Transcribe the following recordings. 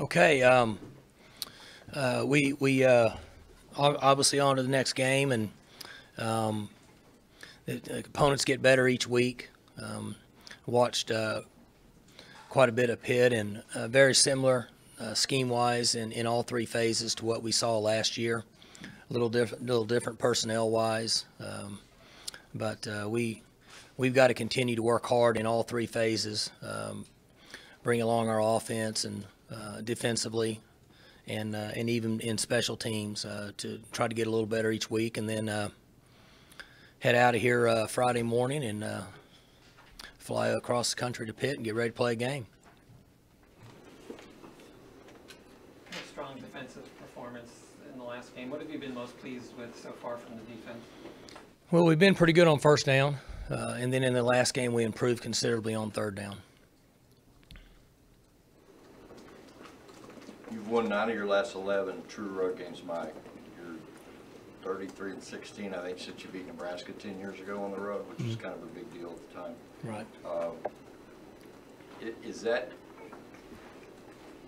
Okay, we obviously on to the next game, and the opponents get better each week. Watched quite a bit of Pitt, and very similar scheme-wise in all three phases to what we saw last year. A little different personnel-wise, but we've got to continue to work hard in all three phases. Bring along our offense and defensively, and even in special teams to try to get a little better each week, and then head out of here Friday morning and fly across the country to Pitt and get ready to play a game. A strong defensive performance in the last game. What have you been most pleased with so far from the defense? Well, we've been pretty good on first down, and then in the last game we improved considerably on third down. You've won 9 of your last 11 true road games, Mike. You're 33-16, I think, since you beat Nebraska 10 years ago on the road, which was kind of a big deal at the time. Right. Is that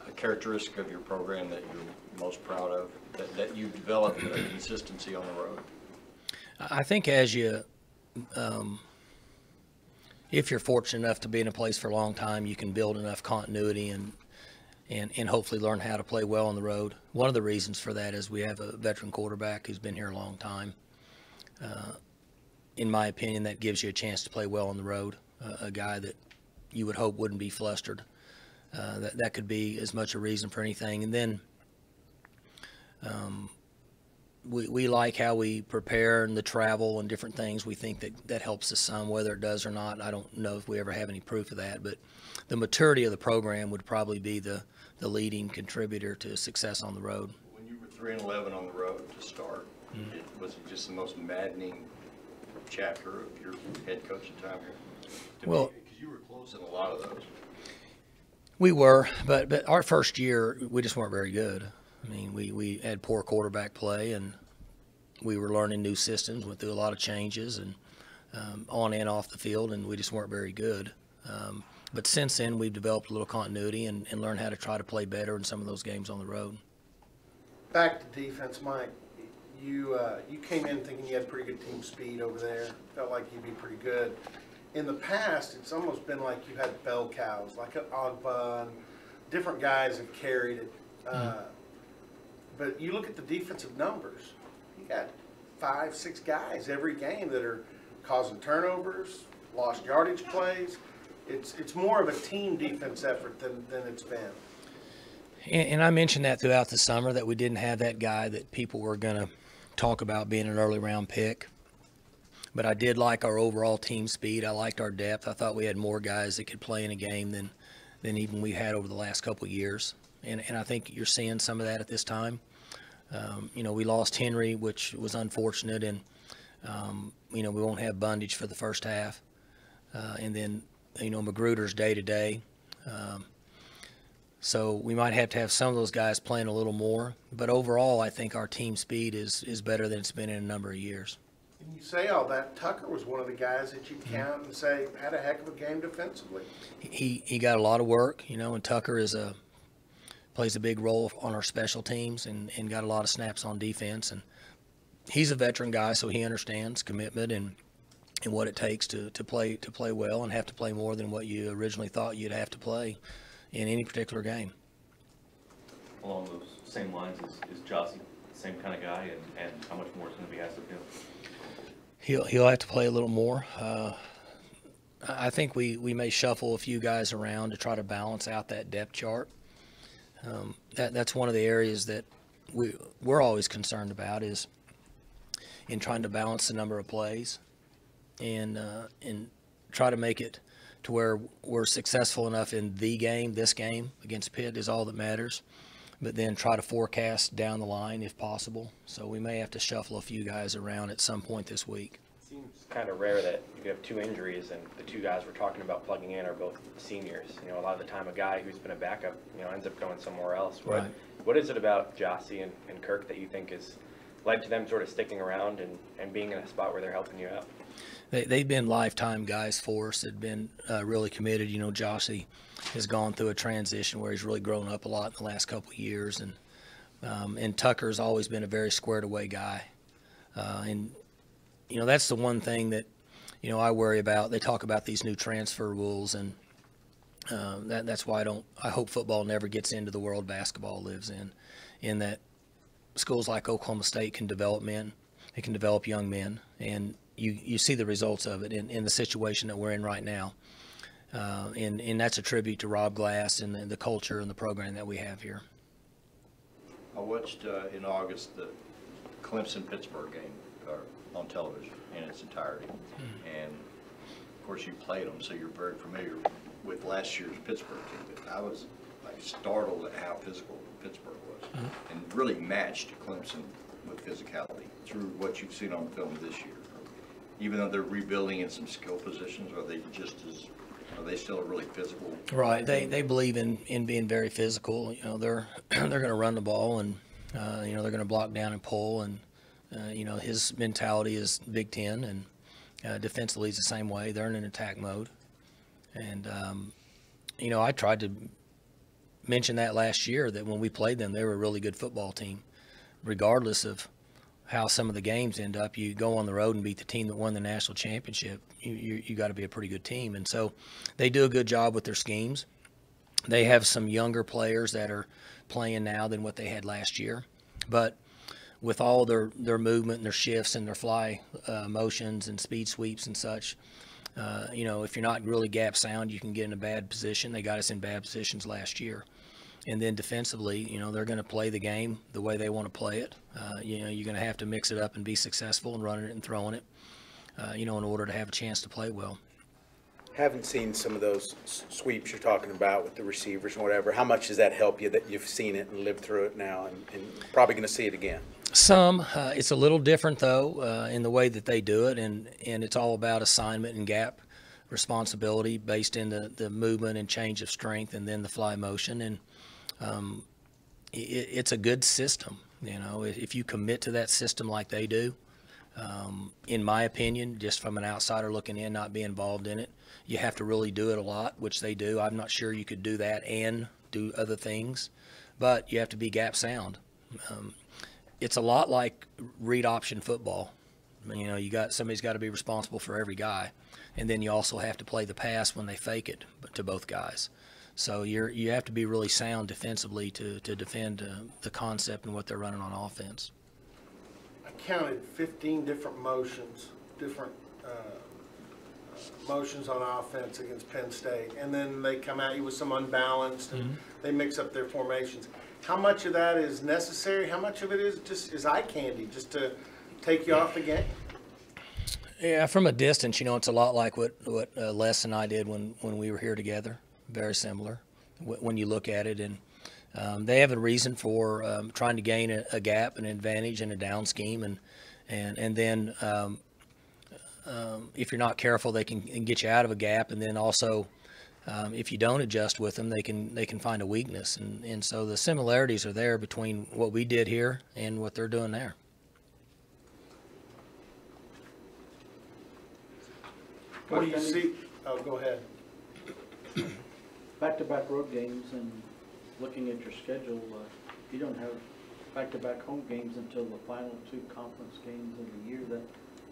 a characteristic of your program that you're most proud of, that you've developed a consistency on the road? I think as you, if you're fortunate enough to be in a place for a long time, you can build enough continuity and hopefully learn how to play well on the road. One of the reasons for that is we have a veteran quarterback who's been here a long time. In my opinion, that gives you a chance to play well on the road, a guy that you would hope wouldn't be flustered. That could be as much a reason for anything. And then we like how we prepare and the travel and different things. We think that helps us some, whether it does or not. I don't know if we ever have any proof of that, but the maturity of the program would probably be the leading contributor to success on the road. When you were 3-11 on the road to start, was it just the most maddening chapter of your head coaching time here? Well, because you were close in a lot of those. We were, but our first year we just weren't very good. I mean, we had poor quarterback play, and we were learning new systems, went through a lot of changes, and on and off the field, and we just weren't very good. But since then, we've developed a little continuity and learned how to try to play better in some of those games on the road. Back to defense, Mike. You came in thinking you had pretty good team speed over there. Felt like you'd be pretty good. In the past, it's almost been like you had bell cows, like an Ogba, and different guys have carried it. But you look at the defensive numbers, you got 5, 6 guys every game that are causing turnovers, lost yardage plays. It's more of a team defense effort than it's been. And I mentioned that throughout the summer, that we didn't have that guy that people were going to talk about being an early round pick. But I did like our overall team speed. I liked our depth. I thought we had more guys that could play in a game than even we had over the last couple of years. And I think you're seeing some of that at this time. We lost Henry, which was unfortunate, and we won't have Bundage for the first half. And then Magruder's day-to-day. So we might have to have some of those guys playing a little more. But overall, I think our team speed is better than it's been in a number of years. And you say all that, Tucker was one of the guys that you count and say had a heck of a game defensively. He got a lot of work, and Tucker plays a big role on our special teams and got a lot of snaps on defense. And he's a veteran guy, so he understands commitment and what it takes to play well and have to play more than what you originally thought you'd have to play in any particular game. Along those same lines, is Jossie the same kind of guy, and how much more is going to be asked of him? He'll have to play a little more. I think we may shuffle a few guys around to try to balance out that depth chart. That's one of the areas that we're always concerned about, is in trying to balance the number of plays and try to make it to where we're successful enough in this game against Pitt is all that matters, but then try to forecast down the line if possible. So we may have to shuffle a few guys around at some point this week. It seems kind of rare that you have 2 injuries and the 2 guys we're talking about plugging in are both seniors. A lot of the time a guy who's been a backup, ends up going somewhere else. Right. What is it about Jossie and Kirk that you think has led to them sort of sticking around and being in a spot where they're helping you out? they've been lifetime guys for us. They've been really committed. You know, Jossie has gone through a transition where he's really grown up a lot in the last couple of years, and Tucker's always been a very squared away guy. And you know, that's the one thing that, you know, I worry about. They talk about these new transfer rules, and that's why I hope football never gets into the world basketball lives in that schools like Oklahoma State can develop men. They can develop young men, and you see the results of it in the situation that we're in right now. And that's a tribute to Rob Glass and the culture and the program that we have here. I watched in August the Clemson-Pittsburgh game on television in its entirety. And of course you played them, so you're very familiar with last year's Pittsburgh team. But I was like startled at how physical Pittsburgh was, and really matched Clemson with physicality through what you've seen on film this year. Even though they're rebuilding in some skill positions, are they still really physical? Right. They believe in being very physical. You know, they're going to run the ball, and you know, they're going to block down and pull, and you know, his mentality is Big Ten, and defensively he's the same way. They're in an attack mode, and you know, I tried to mention that last year, that when we played them, they were a really good football team, regardless of how some of the games end up. You go on the road and beat the team that won the national championship, you got to be a pretty good team. And so they do a good job with their schemes. They have some younger players that are playing now than what they had last year, but with all their movement and their shifts and their fly motions and speed sweeps and such, you know, if you're not really gap sound, you can get in a bad position. They got us in bad positions last year. And then defensively, you know, they're going to play the game the way they want to play it. You know, you're going to have to mix it up and be successful and running it and throwing it, you know, in order to have a chance to play well. Haven't seen some of those sweeps you're talking about with the receivers and whatever. How much does that help you that you've seen it and lived through it now, and probably going to see it again? Some. It's a little different, though, in the way that they do it, and it's all about assignment and gap responsibility based in the movement and change of strength and then the fly motion. And it's a good system. You know, if you commit to that system like they do, in my opinion, just from an outsider looking in, not being involved in it, you have to really do it a lot, which they do. I'm not sure you could do that and do other things, but you have to be gap sound. It's a lot like read option football. You know, somebody's got to be responsible for every guy, and then you also have to play the pass when they fake it to both guys. So you have to be really sound defensively to defend the concept and what they're running on offense. I counted 15 different motions, motions on offense against Penn State, and then they come at you with some unbalanced, and they mix up their formations. How much of that is necessary? How much of it is eye candy, just to take you off the game? Yeah, from a distance, you know, it's a lot like what Les and I did when we were here together. Very similar when you look at it, and they have a reason for trying to gain a gap, an advantage in a down scheme, and then if you're not careful, they can get you out of a gap, and then also if you don't adjust with them, they can find a weakness, and so the similarities are there between what we did here and what they're doing there. What do you see? Oh, go ahead. Back-to-back road games, and looking at your schedule, you don't have back-to-back home games until the final two conference games of the year. That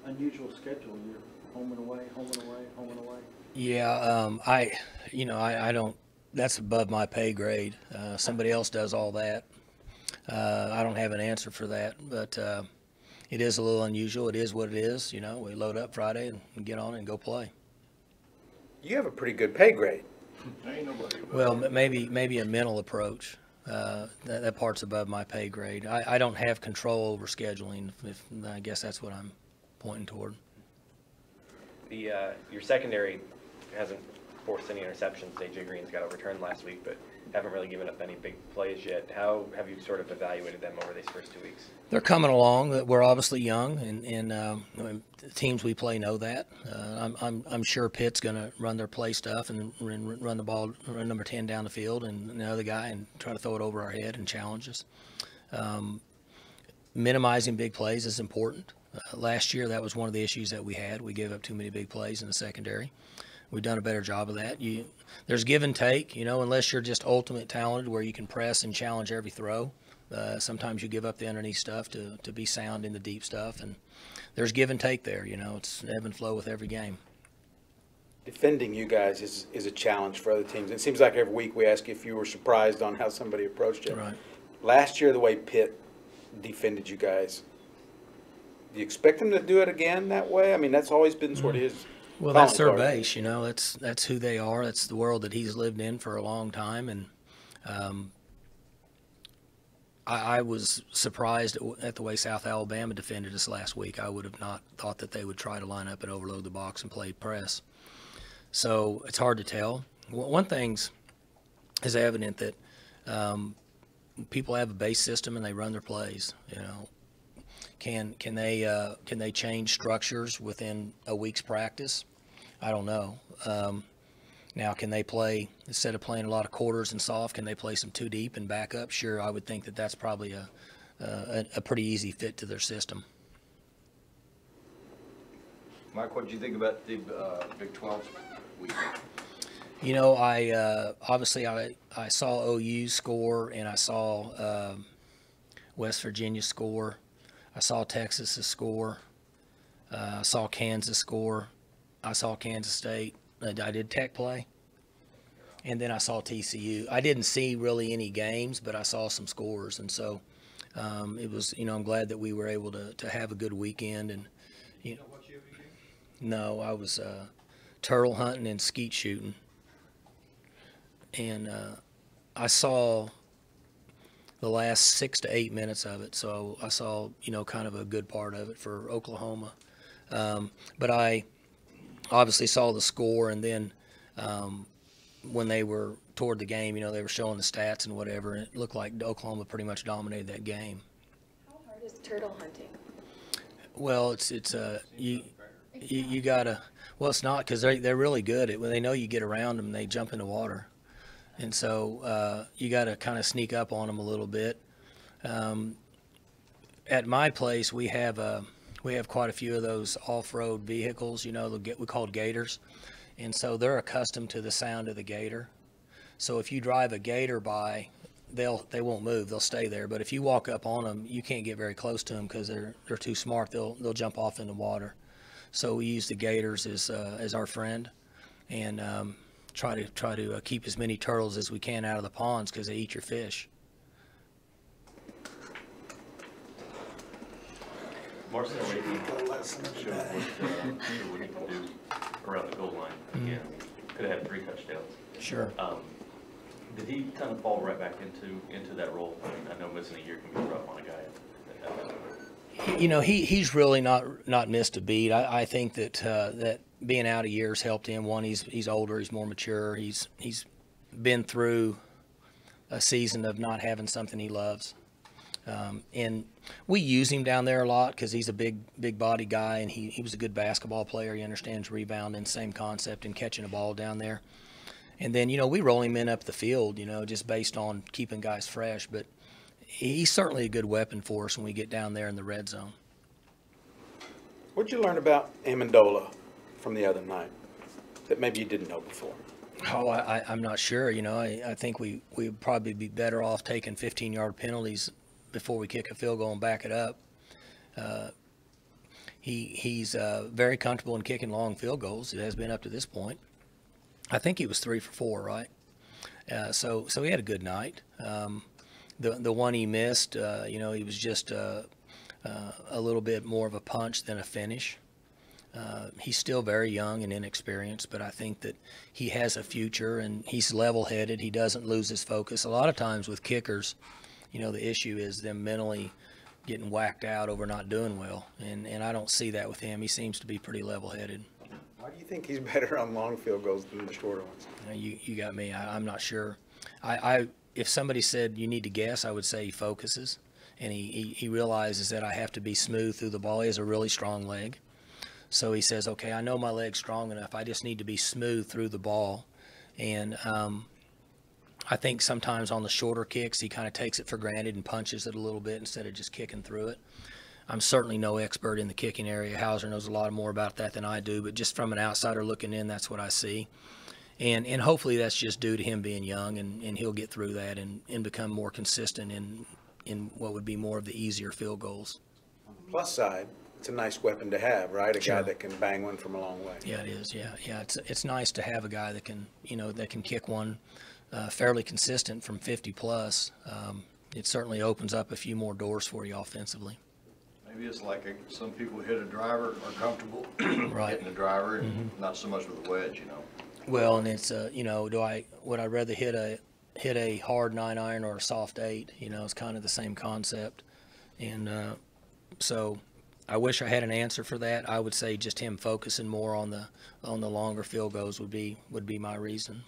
unusual schedule, you're home and away, home and away, home and away. Yeah, I don't. That's above my pay grade. Somebody else does all that. I don't have an answer for that, but it is a little unusual. It is what it is. You know, we load up Friday and get on it and go play. You have a pretty good pay grade. Ain't nobody. Well, maybe a mental approach. That part's above my pay grade. I don't have control over scheduling. I guess that's what I'm pointing toward. Your secondary hasn't forced any interceptions. AJ Green's got overturned last week, but haven't really given up any big plays yet. How have you sort of evaluated them over these first 2 weeks? They're coming along. We're obviously young, and the teams we play know that. I'm sure Pitt's going to run their play stuff and run the ball, run number 10 down the field, and the other guy, and try to throw it over our head and challenge us. Minimizing big plays is important. Last year, that was one of the issues that we had. We gave up too many big plays in the secondary. We've done a better job of that. There's give and take, unless you're just ultimate talented where you can press and challenge every throw. Sometimes you give up the underneath stuff to be sound in the deep stuff, and there's give and take there. It's ebb and flow with every game. Defending you guys is a challenge for other teams. It seems like every week we ask you if you were surprised on how somebody approached you. Right. Last year, the way Pitt defended you guys, do you expect them to do it again that way? I mean, that's always been sort of his. Well, that's their base, That's who they are. That's the world that he's lived in for a long time, and I was surprised at the way South Alabama defended us last week. I would have not thought that they would try to line up and overload the box and play press. So it's hard to tell. One thing's is evident that people have a base system and they run their plays. Can they change structures within a week's practice? I don't know. Now, can they play, instead of playing a lot of quarters and soft, can they play some two deep and back up? Sure, I would think that that's probably a pretty easy fit to their system. Mike, what did you think about the Big 12 week? Obviously I saw OU score, and I saw West Virginia score. I saw Texas score. I saw Kansas score. I saw Kansas State. I did Tech play. And then I saw TCU. I didn't see really any games, but I saw some scores. And so it was, I'm glad that we were able to have a good weekend. And no, I was turtle hunting and skeet shooting. And I saw the last 6 to 8 minutes of it. So I saw, kind of a good part of it for Oklahoma. But I obviously saw the score, and then when they were toward the game, they were showing the stats and whatever, and it looked like Oklahoma pretty much dominated that game. How hard is turtle hunting? Well, you gotta. Well, it's not, because they're really good at when they know you get around them, they jump in the water, and so you got to kind of sneak up on them a little bit. At my place, we have quite a few of those off-road vehicles, we call gators, and so they're accustomed to the sound of the gator. So if you drive a gator by, they won't move, they'll stay there. But if you walk up on them, you can't get very close to them because they're too smart. They'll jump off in the water. So we use the gators as our friend, and try to keep as many turtles as we can out of the ponds because they eat your fish. Marcel, what do you need to do around the goal line again? Could have had 3 touchdowns. Sure. Did he kind of fall right back into that role? I mean, I know missing a year can be rough on a guy at that. He's really not missed a beat. I think that being out a year has helped him. One, he's older, he's more mature. He's been through a season of not having something he loves. And we use him down there a lot because he's a big body guy, and he was a good basketball player. He understands rebounding, same concept, and catching a ball down there. And then, we roll him in up the field, just based on keeping guys fresh. But he's certainly a good weapon for us when we get down there in the red zone. What'd you learn about Amendola from the other night that maybe you didn't know before? Oh, I'm not sure. I think we'd probably be better off taking 15-yard penalties before we kick a field goal and back it up. He's very comfortable in kicking long field goals. It has been up to this point. I think he was 3 for 4, right? So he had a good night. The one he missed, he was just a little bit more of a punch than a finish. He's still very young and inexperienced, but I think that he has a future, and he's level-headed. He doesn't lose his focus. A lot of times with kickers, the issue is them mentally getting whacked out over not doing well, and I don't see that with him. He seems to be pretty level-headed. Why do you think he's better on long field goals than the shorter ones? You got me. I'm not sure. If somebody said you need to guess, I would say he focuses, and he realizes that I have to be smooth through the ball. He has a really strong leg. So he says, okay, I know my leg's strong enough. I just need to be smooth through the ball. And I think sometimes on the shorter kicks, he kind of takes it for granted and punches it a little bit instead of just kicking through it. I'm certainly no expert in the kicking area. Hauser knows a lot more about that than I do, but just from an outsider looking in, that's what I see. And hopefully that's just due to him being young, and he'll get through that and become more consistent in what would be more of the easier field goals. On the plus side, it's a nice weapon to have, right? A Sure. guy that can bang one from a long way. Yeah, it is. Yeah. It's nice to have a guy that can, that can kick one fairly consistent from 50 plus. It certainly opens up a few more doors for you offensively. Maybe it's like some people hit a driver are comfortable Right. hitting a driver and not so much with a wedge, Well, and it's would I rather hit a hard 9-iron or a soft 8? It's kind of the same concept, and so I wish I had an answer for that. I would say just him focusing more on the longer field goals would be my reason.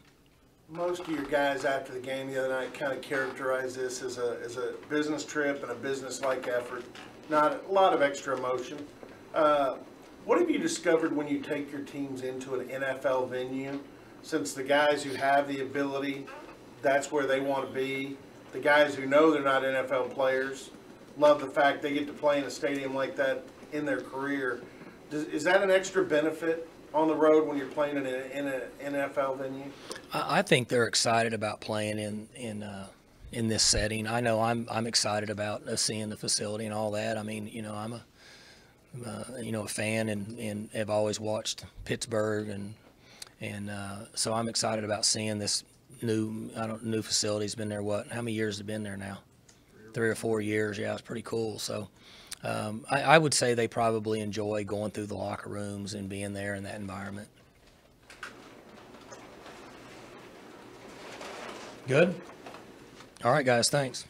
Most of your guys after the game the other night kind of characterized this as a business trip and a business-like effort, not a lot of extra emotion. What have you discovered when you take your teams into an NFL venue? Since the guys who have the ability, that's where they want to be. The guys who know they're not NFL players love the fact they get to play in a stadium like that in their career. Is that an extra benefit on the road when you're playing in an NFL venue? I think they're excited about playing in this setting. I know I'm excited about seeing the facility and all that. I mean, I'm a fan and have always watched Pittsburgh and so I'm excited about seeing this new facility. It's been there how many years has it been there now? 3 or 4 years. Yeah, it's pretty cool. So I would say they probably enjoy going through the locker rooms and being there in that environment. Good? All right, guys, thanks.